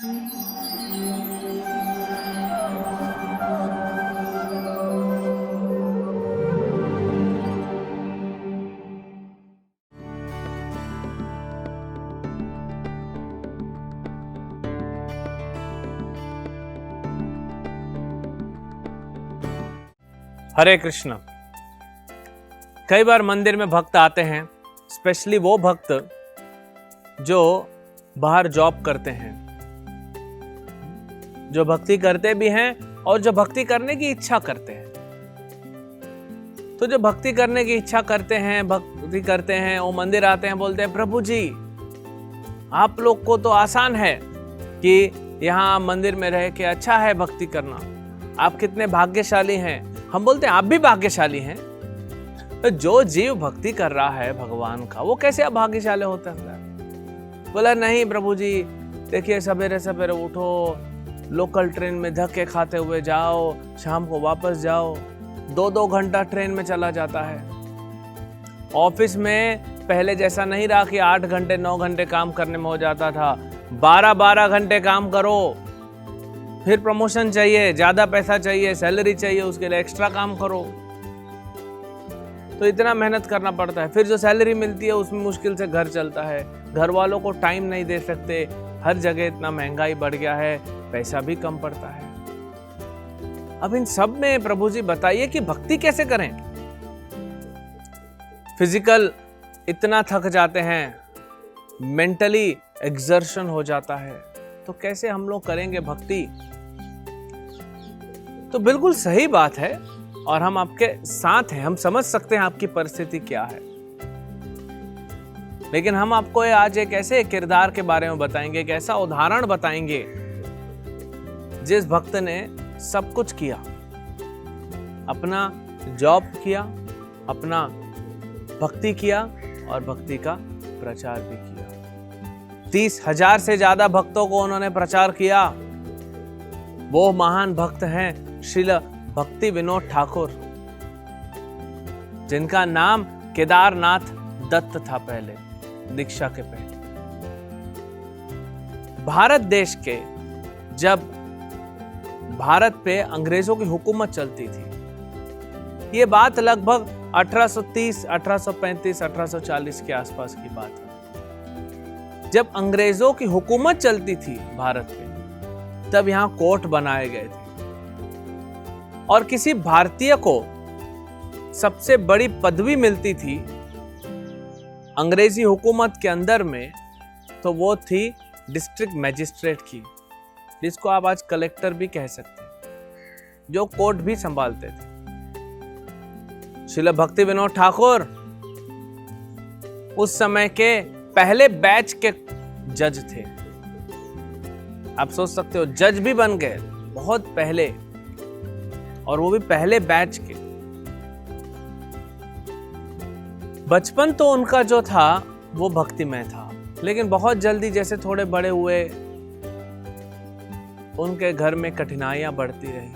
हरे कृष्ण। कई बार मंदिर में भक्त आते हैं, स्पेशली वो भक्त जो बाहर जॉब करते हैं, जो भक्ति करते भी हैं और जो भक्ति करने की इच्छा करते हैं। तो जो भक्ति करने की इच्छा करते हैं, वो मंदिर आते हैं, बोलते हैं प्रभु जी आप लोग को तो आसान है कि यहाँ मंदिर में रह के अच्छा है भक्ति करना, आप कितने भाग्यशाली हैं। हम बोलते हैं आप भी भाग्यशाली हैं। तो जो जीव भक्ति कर रहा है भगवान का, वो कैसे अभाग्यशाली होता है? बोला नहीं प्रभु जी, देखिए सवेरे सवेरे उठो, लोकल ट्रेन में धक्के खाते हुए जाओ, शाम को वापस जाओ, 2-2 घंटा ट्रेन में चला जाता है। ऑफिस में पहले जैसा नहीं रहा कि 8 घंटे 9 घंटे काम करने में हो जाता था। 12-12 घंटे काम करो, फिर प्रमोशन चाहिए, ज्यादा पैसा चाहिए, सैलरी चाहिए, उसके लिए एक्स्ट्रा काम करो। तो इतना मेहनत करना पड़ता है। फिर जो सैलरी मिलती है उसमें मुश्किल से घर चलता है, घर वालों को टाइम नहीं दे सकते, हर जगह इतना महंगाई बढ़ गया है, पैसा भी कम पड़ता है। अब इन सब में प्रभु जी बताइए कि भक्ति कैसे करें। फिजिकल इतना थक जाते हैं, मेंटली एक्सर्शन हो जाता है, तो कैसे हम लोग करेंगे भक्ति? तो बिल्कुल सही बात है और हम आपके साथ हैं, हम समझ सकते हैं आपकी परिस्थिति क्या है। लेकिन हम आपको आज एक ऐसे किरदार के बारे में बताएंगे, एक ऐसा उदाहरण बताएंगे जिस भक्त ने सब कुछ किया, अपना जॉब किया, अपना भक्ति किया और भक्ति का प्रचार भी किया। 30,000 से ज्यादा भक्तों को उन्होंने प्रचार किया। वो महान भक्त हैं श्रील भक्ति विनोद ठाकुर, जिनका नाम केदारनाथ दत्त था पहले, दीक्षा के पहले। भारत देश के जब भारत पे अंग्रेजों की हुकूमत चलती थी, ये बात लगभग 1830, 1835, 1840 के आसपास की बात है। जब अंग्रेजों की हुकूमत चलती थी भारत पे, तब यहां कोर्ट बनाए गए थे और किसी भारतीय को सबसे बड़ी पदवी मिलती थी अंग्रेजी हुकूमत के अंदर में, तो वो थी डिस्ट्रिक्ट मैजिस्ट्रेट की, जिसको आप आज कलेक्टर भी कह सकते हैं, जो कोर्ट भी संभालते थे। श्रील भक्ति विनोद ठाकुर उस समय के पहले बैच के जज थे। आप सोच सकते हो, जज भी बन गए बहुत पहले, और वो भी पहले बैच के। बचपन तो उनका जो था वो भक्ति में था, लेकिन बहुत जल्दी जैसे थोड़े बड़े हुए, उनके घर में कठिनाइयां बढ़ती रही,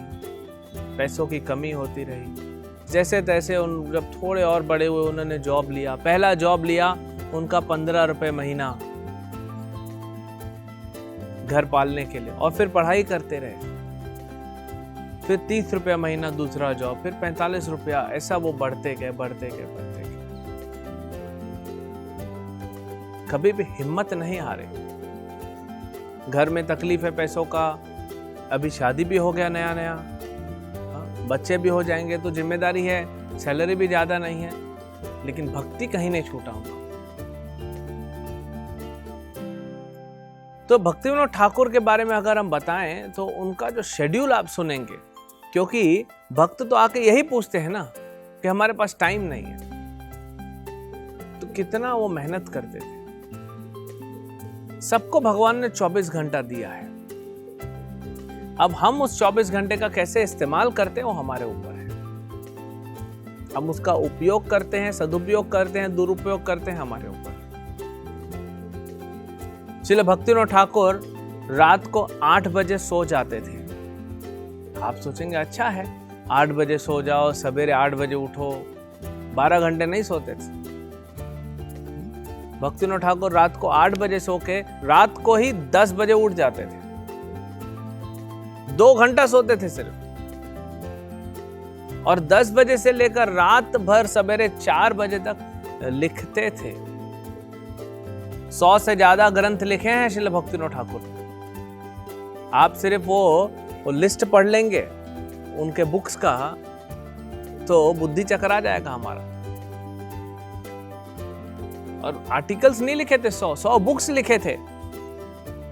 पैसों की कमी होती रही। जैसे तैसे जब थोड़े और बड़े हुए, उन्होंने जॉब लिया। पहला जॉब लिया उनका 15 रुपए महीना घर पालने के लिए, और फिर पढ़ाई करते रहे। फिर 30 रुपया महीना दूसरा जॉब, फिर 45 रुपया, ऐसा वो बढ़ते गए। कभी भी हिम्मत नहीं हारे। घर में तकलीफ है पैसों का, अभी शादी भी हो गया नया, बच्चे भी हो जाएंगे तो जिम्मेदारी है, सैलरी भी ज्यादा नहीं है, लेकिन भक्ति कहीं नहीं छूटा हूं। तो भक्ति विनोद ठाकुर के बारे में अगर हम बताएं तो उनका जो शेड्यूल आप सुनेंगे, क्योंकि भक्त तो आके यही पूछते हैं ना कि हमारे पास टाइम नहीं है, तो कितना वो मेहनत करते थे। सबको भगवान ने 24 घंटा दिया है। अब हम उस 24 घंटे का कैसे इस्तेमाल करते हैं वो हमारे ऊपर है। हम उसका उपयोग करते हैं, सदुपयोग करते हैं, दुरुपयोग करते हैं, हमारे ऊपर। श्रील भक्ति विनोद ठाकुर रात को 8 बजे सो जाते थे। आप सोचेंगे अच्छा है, 8 बजे सो जाओ, सवेरे 8 बजे उठो। 12 घंटे नहीं सोते थे। भक्ति विनोद ठाकुर रात को 8 बजे सो के रात को ही 10 बजे उठ जाते थे। 2 घंटा सोते थे सिर्फ, और 10 बजे से लेकर रात भर सवेरे 4 बजे तक लिखते थे। 100 से ज्यादा ग्रंथ लिखे हैं श्रील भक्तिविनोद ठाकुर। आप सिर्फ वो लिस्ट पढ़ लेंगे उनके बुक्स का तो बुद्धि चकरा जाएगा हमारा। और आर्टिकल्स नहीं लिखे थे, 100 बुक्स लिखे थे।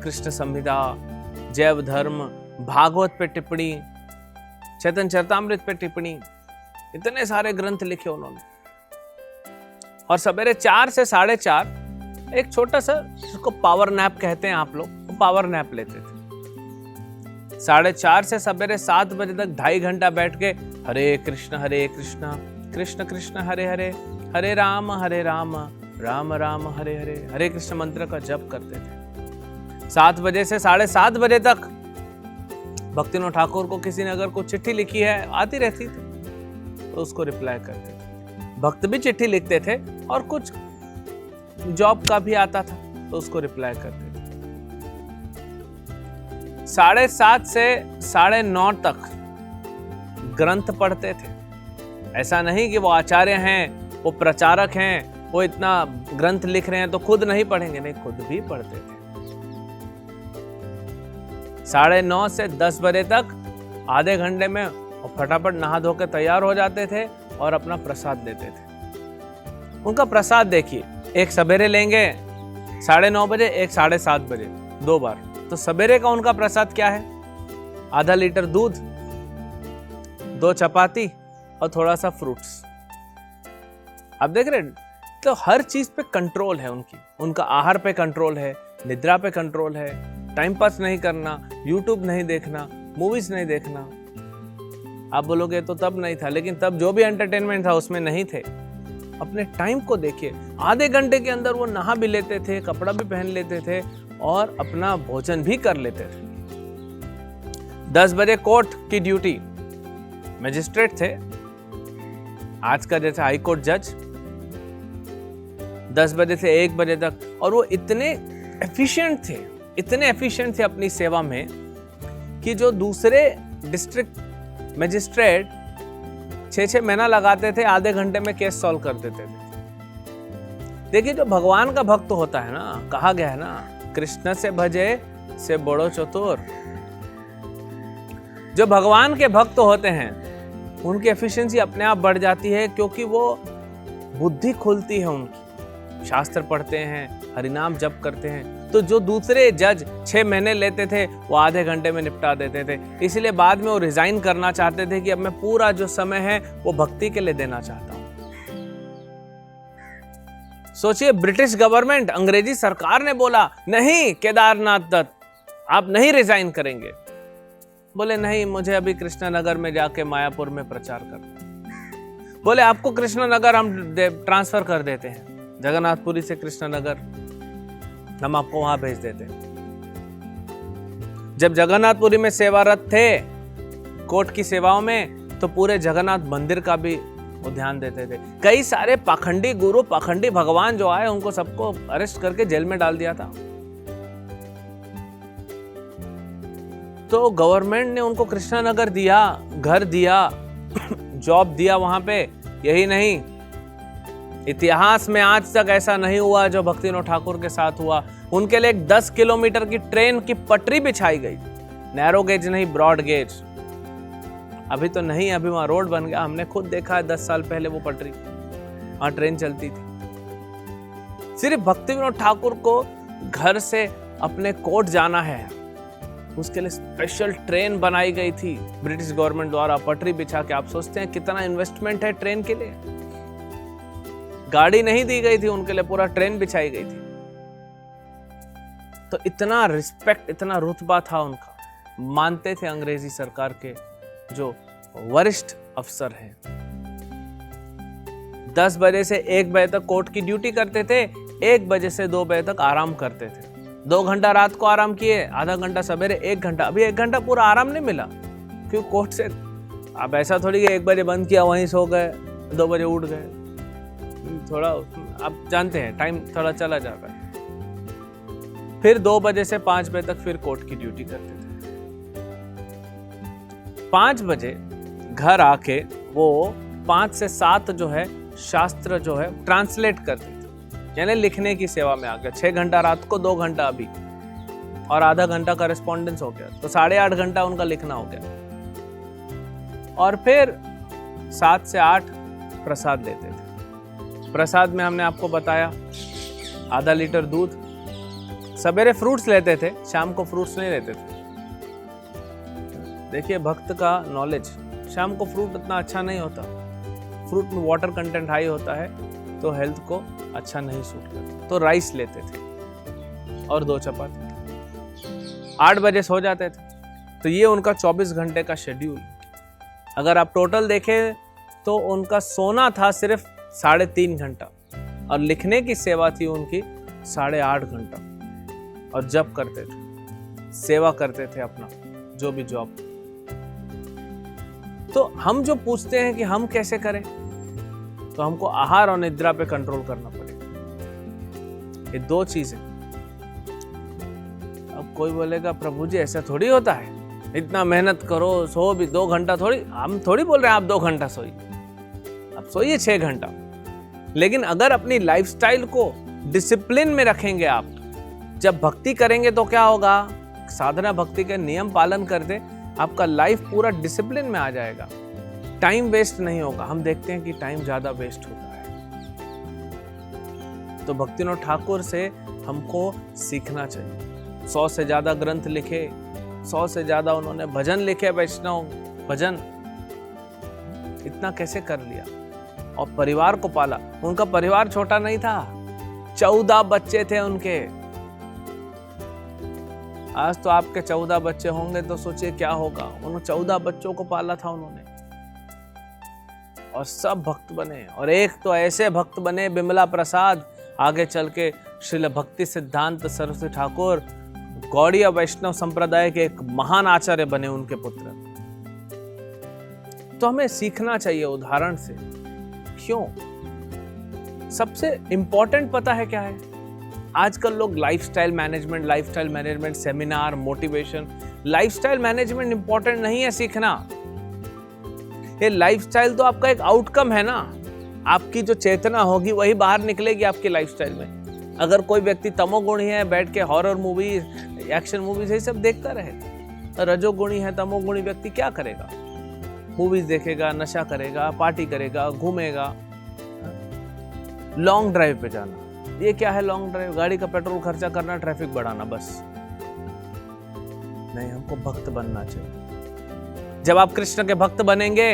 कृष्ण संहिता, जैव धर्म, भागवत पे टिप्पणी, चैतन्य चरितामृत पे टिप्पणी, इतने सारे ग्रंथ लिखे उन्होंने। और सवेरे 4 से 4:30 एक छोटा सा, जिसको पावर नैप कहते हैं आप लोग, वो पावर नैप लेते थे। 4:30 से सवेरे 7 बजे तक 2.5 घंटा बैठ के हरे कृष्ण कृष्ण कृष्ण हरे हरे, हरे राम राम राम हरे हरे, हरे कृष्ण मंत्र का जप करते थे। 7 बजे से 7:30 बजे तक भक्तिविनोद ठाकुर को किसी ने अगर कोई चिट्ठी लिखी है, आती रहती थी, तो उसको रिप्लाई करते थे। भक्त भी चिट्ठी लिखते थे और कुछ जॉब का भी आता था तो उसको रिप्लाई करते थे। 7:30 से 9:30 तक ग्रंथ पढ़ते थे। ऐसा नहीं कि वो आचार्य हैं, वो प्रचारक हैं, वो इतना ग्रंथ लिख रहे हैं तो खुद नहीं पढ़ेंगे, नहीं, खुद भी पढ़ते थे। 9:30 से 10 बजे तक आधे घंटे में वो फटाफट नहा धो के तैयार हो जाते थे और अपना प्रसाद देते थे। उनका प्रसाद देखिए, एक सवेरे लेंगे 9:30 बजे, एक 7:30 बजे, 2 बार। तो सवेरे का उनका प्रसाद क्या है? आधा लीटर दूध, 2 चपाती और थोड़ा सा फ्रूट्स। आप देख रहे हैं, तो हर चीज पे कंट्रोल है उनका आहार पे कंट्रोल है, निद्रा पे कंट्रोल है, टाइम पास नहीं करना, यूट्यूब नहीं देखना, मूवीज नहीं देखना। आप बोलोगे तो तब नहीं था, लेकिन तब जो भी एंटरटेनमेंट था उसमें नहीं थे। अपने टाइम को देखिए, आधे घंटे के अंदर वो नहा भी लेते थे, कपड़ा भी पहन लेते थे और अपना भोजन भी कर लेते थे। 10 बजे कोर्ट की ड्यूटी, मैजिस्ट्रेट थे, आज का जैसे हाई कोर्ट जज। 10 बजे से 1 बजे तक, और वो इतने एफिशिएंट थे अपनी सेवा में कि जो दूसरे डिस्ट्रिक्ट मैजिस्ट्रेट 6-6 महीना लगाते थे, आधे घंटे में केस सॉल्व कर देते थे। देखिए, जो भगवान का भक्त होता है ना, कहा गया है ना, कृष्ण से भजे से बड़ो चतुर। जो भगवान के भक्त होते हैं उनकी एफिशिएंसी अपने आप बढ़ जाती है, क्योंकि वो बुद्धि खुलती है उनकी। शास्त्र पढ़ते हैं, हरिनाम जप करते हैं। तो जो दूसरे जज 6 महीने लेते थे, वो आधे घंटे में निपटा देते थे। इसलिए बाद में वो रिजाइन करना चाहते थे कि अब मैं पूरा जो समय है वो भक्ति के लिए देना चाहता हूं। सोचिए, ब्रिटिश गवर्नमेंट, अंग्रेजी सरकार ने बोला, नहीं केदारनाथ दत्त, आप नहीं रिजाइन करेंगे। बोले नहीं, मुझे अभी कृष्णनगर में जाके मायापुर में प्रचार करना। बोले आपको कृष्णनगर हम ट्रांसफर कर देते हैं, जगन्नाथपुरी से कृष्णनगर हम आपको वहां भेज देते हैं। जब जगन्नाथपुरी में सेवारत थे कोर्ट की सेवाओं में, तो पूरे जगन्नाथ मंदिर का भी वो ध्यान देते थे। कई सारे पाखंडी गुरु, पाखंडी भगवान जो आए, उनको सबको अरेस्ट करके जेल में डाल दिया था। तो गवर्नमेंट ने उनको कृष्णनगर दिया, घर दिया, जॉब दिया वहां पे। यही नहीं, इतिहास में आज तक ऐसा नहीं हुआ जो भक्तिविनोद ठाकुर के साथ हुआ। उनके लिए 10 किलोमीटर की ट्रेन की पटरी बिछाई गई, नैरो गेज नहीं, ब्रॉड गेज। अभी तो नहीं, अभी वहां रोड बन गया। हमने खुद देखा है 10 साल पहले वो पटरी, वहां ट्रेन चलती थी। सिर्फ भक्तिविनोद ठाकुर को घर से अपने कोर्ट जाना है, उसके लिए स्पेशल ट्रेन बनाई गई थी ब्रिटिश गवर्नमेंट द्वारा, पटरी बिछा के। आप सोचते हैं कितना इन्वेस्टमेंट है ट्रेन के लिए? गाड़ी नहीं दी गई थी उनके लिए, पूरा ट्रेन बिछाई गई थी। तो इतना रिस्पेक्ट, इतना रुतबा था उनका, मानते थे अंग्रेजी सरकार के जो वरिष्ठ अफसर हैं। 10 बजे से 1 बजे तक कोर्ट की ड्यूटी करते थे, 1 बजे से 2 बजे तक आराम करते थे। 2 घंटा रात को आराम किए, आधा घंटा सवेरे, 1 घंटा। अभी 1 घंटा पूरा आराम नहीं मिला, क्यों? कोर्ट से अब ऐसा थोड़ी कि 1 बजे बंद किया, वहीं सो गए, 2 बजे उठ गए। थोड़ा आप जानते हैं, टाइम थोड़ा चला जाता है। फिर 2 बजे से 5 बजे तक फिर कोर्ट की ड्यूटी करते थे। 5 बजे घर आके वो 5 से 7 जो है शास्त्र जो है ट्रांसलेट करते थे, यानी लिखने की सेवा में आ गया। 6 घंटा रात को, 2 घंटा अभी, और आधा घंटा करेस्पॉन्डेंस हो गया, तो 8.5 घंटा उनका लिखना हो गया। और फिर 7 से 8 प्रसाद देते थे। प्रसाद में हमने आपको बताया आधा लीटर दूध, सवेरे फ्रूट्स लेते थे, शाम को फ्रूट्स नहीं लेते थे। देखिए भक्त का नॉलेज, शाम को फ्रूट इतना अच्छा नहीं होता, फ्रूट में वाटर कंटेंट हाई होता है, तो हेल्थ को अच्छा नहीं सूट करता, तो राइस लेते थे और 2 चपाती। 8 बजे सो जाते थे। तो ये उनका 24 घंटे का शेड्यूल। अगर आप टोटल देखें तो उनका सोना था सिर्फ 3.5 घंटा और लिखने की सेवा थी उनकी 8.5 घंटा, और जप करते थे, सेवा करते थे अपना जो भी जॉब। तो हम जो पूछते हैं कि हम कैसे करें, तो हमको आहार और निद्रा पे कंट्रोल करना पड़ेगा। ये 2 चीजें। अब कोई बोलेगा प्रभु जी ऐसा थोड़ी होता है, इतना मेहनत करो, सो भी 2 घंटा थोड़ी, हम थोड़ी बोल रहे हैं आप 2 घंटा सोइए, आप सोइए 6 घंटा। लेकिन अगर अपनी लाइफस्टाइल को डिसिप्लिन में रखेंगे आप, जब भक्ति करेंगे तो क्या होगा, साधना भक्ति के नियम पालन करते आपका लाइफ पूरा डिसिप्लिन में आ जाएगा, टाइम वेस्ट नहीं होगा। हम देखते हैं कि टाइम ज्यादा वेस्ट होता है। तो भक्तिविनोद ठाकुर से हमको सीखना चाहिए। 100 से ज्यादा ग्रंथ लिखे, 100 से ज्यादा उन्होंने भजन लिखे, वैष्णव भजन, इतना कैसे कर लिया, और परिवार को पाला। उनका परिवार छोटा नहीं था, 14 बच्चे थे उनके। आज तो आपके 14 बच्चे होंगे तो सोचिए क्या होगा। उन्होंने 14 बच्चों को पाला था उन्होंने, और सब भक्त बने। और एक तो ऐसे भक्त बने बिमला प्रसाद, आगे चल के श्रील भक्ति सिद्धांत सरस्वती ठाकुर गौड़ीय वैष्णव संप्रदाय के एक महान आचार्य बने, उनके पुत्र। तो हमें सीखना चाहिए उदाहरण से। क्यों? सबसे इंपॉर्टेंट पता है क्या है? आजकल लोग lifestyle management seminar, motivation, lifestyle management important नहीं है सीखना। ये लाइफस्टाइल तो आपका एक आउटकम है ना, आपकी जो चेतना होगी वही बाहर निकलेगी आपकी लाइफस्टाइल में। अगर कोई व्यक्ति तमोगुणी है, बैठ के हॉरर मूवीज, एक्शन मूवीज ये सब देखता रहे, रजोगुणी है, तमोगुणी व्यक्ति क्या करेगा? मूवीज देखेगा, नशा करेगा, पार्टी करेगा, घूमेगा। लॉन्ग ड्राइव पे जाना, ये क्या है लॉन्ग ड्राइव? गाड़ी का पेट्रोल खर्चा करना, ट्रैफिक बढ़ाना, बस। नहीं, हमको भक्त बनना चाहिए। जब आप कृष्ण के भक्त बनेंगे,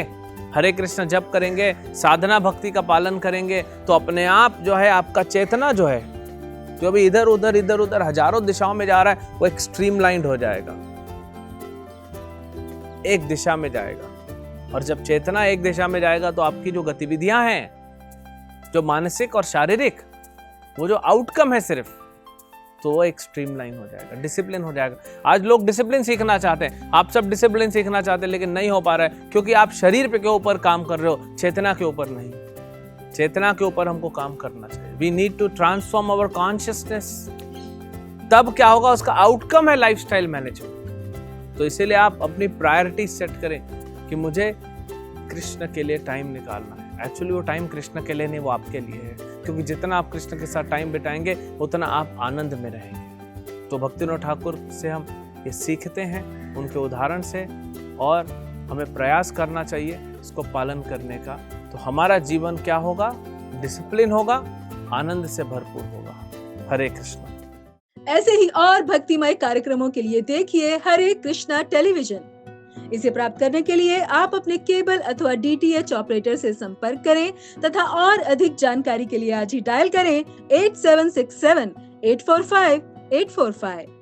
हरे कृष्ण जप करेंगे, साधना भक्ति का पालन करेंगे, तो अपने आप जो है आपका चेतना जो है, जो भी इधर उधर हजारों दिशाओं में जा रहा है, वो एक स्ट्रीमलाइंड हो जाएगा, एक दिशा में जाएगा। और जब चेतना एक दिशा में जाएगा तो आपकी जो गतिविधियां हैं, जो मानसिक और शारीरिक, वो जो आउटकम है सिर्फ, तो वो एक स्ट्रीमलाइन हो जाएगा, डिसिप्लिन हो जाएगा। आज लोग डिसिप्लिन सीखना चाहते हैं, आप सब डिसिप्लिन सीखना चाहते हैं, लेकिन नहीं हो पा रहा है, क्योंकि आप शरीर पे के ऊपर काम कर रहे हो, चेतना के ऊपर नहीं। चेतना के ऊपर हमको काम करना चाहिए। We need to transform our consciousness. तब क्या होगा, उसका आउटकम है लाइफस्टाइल मैनेजमेंट। तो इसीलिए आप अपनी प्रायोरिटी सेट करें कि मुझे कृष्ण के लिए टाइम निकालना है। एक्चुअली वो टाइम कृष्ण के लिए नहीं, वो आपके लिए है, क्योंकि जितना आप कृष्ण के साथ टाइम बिताएंगे उतना आप आनंद में रहेंगे। तो भक्तिविनोद ठाकुर से हम ये सीखते हैं, उनके उदाहरण से, और हमें प्रयास करना चाहिए इसको पालन करने का। तो हमारा जीवन क्या होगा? डिसिप्लिन होगा, आनंद से भरपूर होगा। हरे कृष्ण। ऐसे ही और भक्तिमय कार्यक्रमों के लिए देखिए हरे कृष्णा टेलीविजन। इसे प्राप्त करने के लिए आप अपने केबल अथवा DTH ऑपरेटर से संपर्क करें तथा और अधिक जानकारी के लिए आज ही डायल करें 8767 845 845।